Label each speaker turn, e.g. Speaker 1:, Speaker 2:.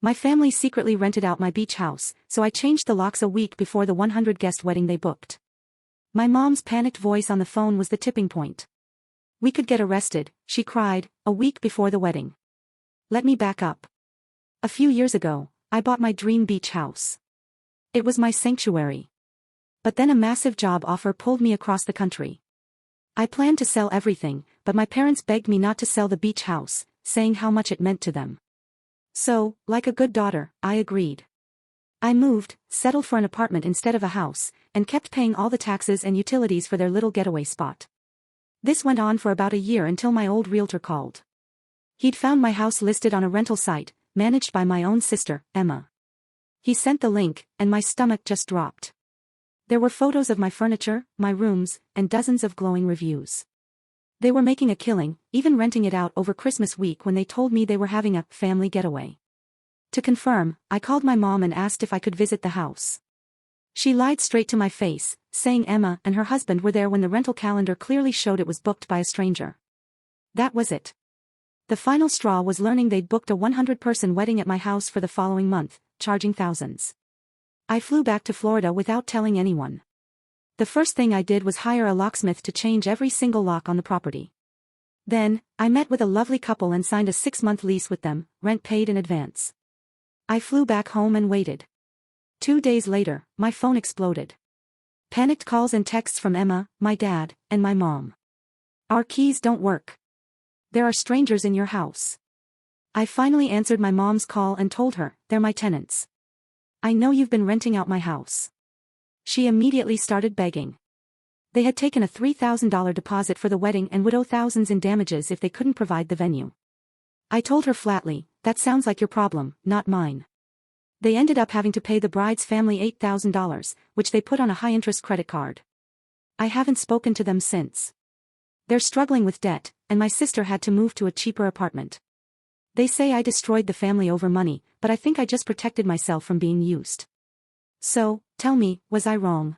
Speaker 1: My family secretly rented out my beach house, so I changed the locks a week before the 100-guest wedding they booked. My mom's panicked voice on the phone was the tipping point. We could get arrested, she cried, a week before the wedding. Let me back up. A few years ago, I bought my dream beach house. It was my sanctuary. But then a massive job offer pulled me across the country. I planned to sell everything, but my parents begged me not to sell the beach house, saying how much it meant to them. So, like a good daughter, I agreed. I moved, settled for an apartment instead of a house, and kept paying all the taxes and utilities for their little getaway spot. This went on for about a year until my old realtor called. He'd found my house listed on a rental site, managed by my own sister, Emma. He sent the link, and my stomach just dropped. There were photos of my furniture, my rooms, and dozens of glowing reviews. They were making a killing, even renting it out over Christmas week when they told me they were having a family getaway. To confirm, I called my mom and asked if I could visit the house. She lied straight to my face, saying Emma and her husband were there when the rental calendar clearly showed it was booked by a stranger. That was it. The final straw was learning they'd booked a 100-person wedding at my house for the following month, charging thousands. I flew back to Florida without telling anyone. The first thing I did was hire a locksmith to change every single lock on the property. Then, I met with a lovely couple and signed a 6-month lease with them, rent paid in advance. I flew back home and waited. 2 days later, my phone exploded. Panicked calls and texts from Emma, my dad, and my mom. Our keys don't work. There are strangers in your house. I finally answered my mom's call and told her, they're my tenants. I know you've been renting out my house. She immediately started begging. They had taken a $3,000 deposit for the wedding and would owe thousands in damages if they couldn't provide the venue. I told her flatly, that sounds like your problem, not mine. They ended up having to pay the bride's family $8,000, which they put on a high-interest credit card. I haven't spoken to them since. They're struggling with debt, and my sister had to move to a cheaper apartment. They say I destroyed the family over money, but I think I just protected myself from being used. So, tell me, was I wrong?